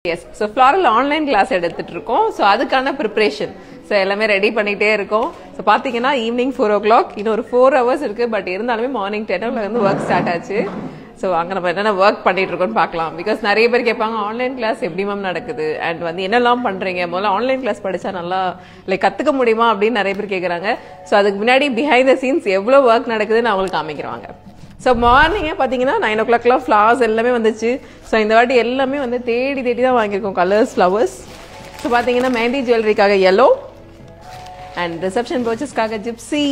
S so floral online class எடுத்துட்டு இருக்கோம். So அதுக்கான ப்ரிப்ரேஷன் ஸோ எல்லாமே ரெடி பண்ணிட்டே இருக்கோம். ஸோ பார்த்தீங்கன்னா ஈவினிங் 4 o'clock இன்னும் ஒரு 4 hours இருக்கு. பட் இருந்தாலுமே மார்னிங் 10 o'clock வந்து ஒர்க் ஸ்டார்ட் ஆச்சு. ஸோ அங்கே நம்ம என்னென்ன ஒர்க் பண்ணிட்டு இருக்கோம்னு பார்க்கலாம். பிகாஸ் நிறைய பேர் கேட்பாங்க ஆன்லைன் கிளாஸ் எப்படி மேம் நடக்குது அண்ட் வந்து என்னெல்லாம் பண்றீங்க, முதல்ல ஆன்லைன் கிளாஸ் படிச்சா நல்லா லைக் கத்துக்க முடியுமா அப்படின்னு நிறைய பேர் கேட்குறாங்க. ஸோ அதுக்கு முன்னாடி பிஹைண்ட் த சீன்ஸ் எவ்வளோ ஒர்க் நடக்குதுன்னு அவங்களுக்கு காமிக்கிறாங்க. ஸோ மார்னிங்கே பார்த்தீங்கன்னா 9 o'clockலாம் ஃப்ளவர்ஸ் எல்லாமே வந்துச்சு. ஸோ இந்த வாட்டி எல்லாமே வந்து தேடி தேடி தான் வாங்கியிருக்கோம் கலர்ஸ் ஃப்ளவர்ஸ். ஸோ பார்த்தீங்கன்னா மெஹந்தி ஜுவல்லரிக்காக yellow அண்ட் ரிசப்ஷன் பர்ச்சஸ்க்காக ஜிப்சி.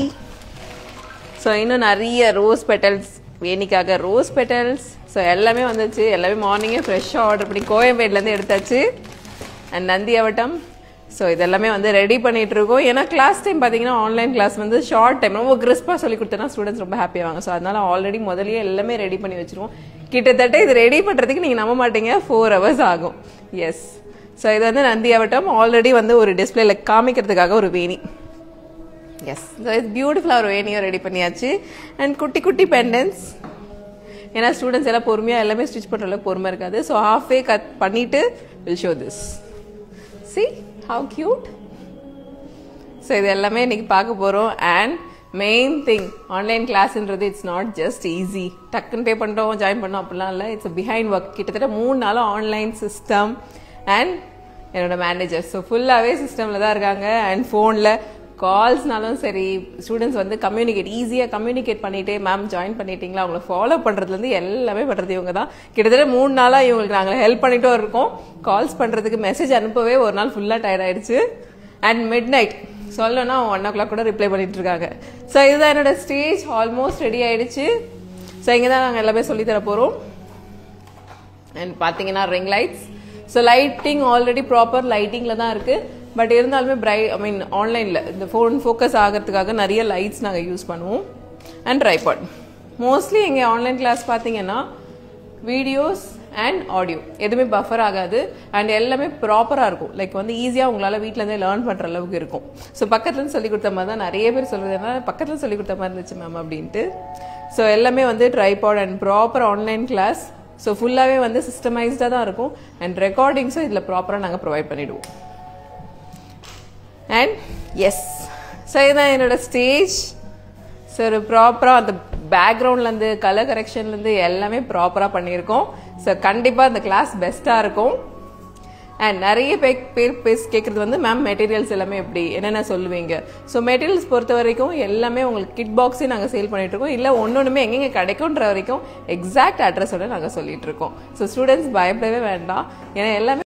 ஸோ இன்னும் நிறைய ரோஸ் பெட்டல்ஸ், வேணிக்காக ரோஸ் பெட்டல்ஸ். ஸோ எல்லாமே வந்துச்சு. எல்லாமே மார்னிங்கே ஃப்ரெஷ்ஷாக ஆர்டர் பண்ணி கோயம்பேட்லேருந்து எடுத்தாச்சு. அண்ட் நந்தி அவட்டம். ஸோ இதெல்லாமே வந்து ரெடி பண்ணிட்டு இருக்கோம். ஏன்னா கிளாஸ் டைம் பார்த்தீங்கன்னா ஆன்லைன் கிளாஸ் வந்து ஷார்ட் டைம் ரொம்ப கிறிஸ்பாக சொல்லி கொடுத்தனா ஸ்டூடெண்ட்ஸ் ரொம்ப ஹாப்பியாவாங்க. ஸோ அதனால ஆல்ரெடி முதலியே எல்லாமே ரெடி பண்ணி வச்சிருவோம். கிட்டத்தட்ட இது ரெடி பண்ணுறதுக்கு நீங்கள் நம்ப மாட்டீங்க 4 hours ஆகும். எஸ் ஸோ இது வந்து நந்தி அவட்டம் ஆல்ரெடி வந்து ஒரு டிஸ்பிளேல காமிக்கிறதுக்காக ஒரு வேணி. எஸ் ஸோ இது பியூட்டிஃபுல்லாக ஒரு வேணியும் ரெடி பண்ணியாச்சு. அண்ட் குட்டி குட்டி பெண்டன்ஸ். ஏன்னா ஸ்டூடெண்ட்ஸ் எல்லாம் பொறுமையாக எல்லாமே ஸ்டிச் பண்ணுறதுல பொறுமை இருக்காது. ஸோ ஹாஃப் வே கட் பண்ணிட்டு will show this. See how cute. So இது எல்லாமே இன்னைக்கு பார்க்க போகிறோம். அண்ட் மெயின் திங் ஆன்லைன் கிளாஸ்ன்றது இட்ஸ் நாட் ஜஸ்ட் ஈஸி. டக்குன்னு பே பண்ணிட்டோம் ஜாயின் பண்ணோம் அப்படிலாம் இல்லை. It's behind work. கிட்டத்தட்ட 3 நாளும் ஆன்லைன் சிஸ்டம் அண்ட் என்னோட மேனேஜர். ஸோ ஃபுல்லாகவே சிஸ்டமில் தான் இருக்காங்க. அண்ட் ஃபோனில் கால்ஸ்னாலும் சரி ஸ்டூடெண்ட்ஸ் வந்து ஈஸியாக கம்யூனிகேட் பண்ணிகிட்டே மேம் ஜாயின் பண்ணிட்டீங்களா அவங்கள ஃபாலோ பண்ணுறதுலேருந்து எல்லாமே பண்ணுறது இவங்க தான். கிட்டத்தட்ட 3 நாளாக இவங்களுக்கு நாங்கள் ஹெல்ப் பண்ணிட்டும் இருக்கோம். கால்ஸ் பண்ணுறதுக்கு மெசேஜ் அனுப்பவே ஒரு நாள் ஃபுல்லாக டயர்ட் ஆயிடுச்சு. அண்ட் மிட் நைட் சொல்லணும்னா 1 o'clock கூட ரிப்ளை பண்ணிட்டு இருக்காங்க. ஸோ இதுதான் என்னோட ஸ்டேஜ் ஆல்மோஸ்ட் ரெடி ஆயிடுச்சு. ஸோ இங்கே தான் நாங்கள் எல்லாமே சொல்லித்தர போகிறோம். அண்ட் பார்த்தீங்கன்னா ring lights. So lighting already proper லைட்டிங்கில் தான் இருக்குது. பட் இருந்தாலுமே ஆன்லைனில் இந்த ஃபோன் ஃபோக்கஸ் ஆகிறதுக்காக நிறைய லைட்ஸ் நாங்கள் யூஸ் பண்ணுவோம். And tripod. மோஸ்ட்லி எங்கள் ஆன்லைன் கிளாஸ் பார்த்தீங்கன்னா வீடியோஸ் அண்ட் ஆடியோ எதுவுமே பஃபர் ஆகாது. அண்ட் எல்லாமே ப்ராப்பராக இருக்கும். லைக் வந்து ஈஸியாக உங்களால் வீட்டிலேருந்தே லேர்ன் பண்ணுற அளவுக்கு இருக்கும். ஸோ பக்கத்துலேருந்து சொல்லி கொடுத்த மாதிரி தான் நிறைய பேர் சொல்கிறதுனா பக்கத்தில் சொல்லி கொடுத்த மாதிரி இருந்துச்சு மேம் அப்படின்ட்டு. ஸோ எல்லாமே வந்து tripod and proper online class. So ஃபுல்லாகவே வந்து சிஸ்டமைஸ்டாக தான் இருக்கும். அண்ட் ரெக்கார்டிங்ஸும் இதில் ப்ராப்பராக நாங்கள் ப்ரொவைட் பண்ணிவிடுவோம். அண்ட் எஸ் ஸோ இதுதான் என்னோட ஸ்டேஜ். ஸோ ஒரு ப்ராப்பராக அந்த பேக்ரவுண்ட்லேருந்து கலர் கரெக்ஷன்லேருந்து எல்லாமே ப்ராப்பராக பண்ணியிருக்கோம். ஸோ கண்டிப்பாக அந்த கிளாஸ் பெஸ்ட்டாக இருக்கும். அண்ட் நிறைய பேர் கேட்குறது வந்து மேம் மெட்டீரியல்ஸ் எல்லாமே எப்படி என்னென்ன சொல்லுவீங்க. ஸோ மெட்டீரியல்ஸ் பொறுத்த வரைக்கும் எல்லாமே உங்களுக்கு கிட் பாக்ஸே நாங்கள் சேல் பண்ணிட்டு இருக்கோம். இல்லை ஒன்றுமே எங்கெங்கே கிடைக்கும்ன்ற வரைக்கும் எக்ஸாக்ட் அட்ரஸோட நாங்கள் சொல்லிட்டு இருக்கோம். ஸோ ஸ்டூடெண்ட்ஸ் பயப்படவே வேண்டாம். ஏன்னா எல்லாமே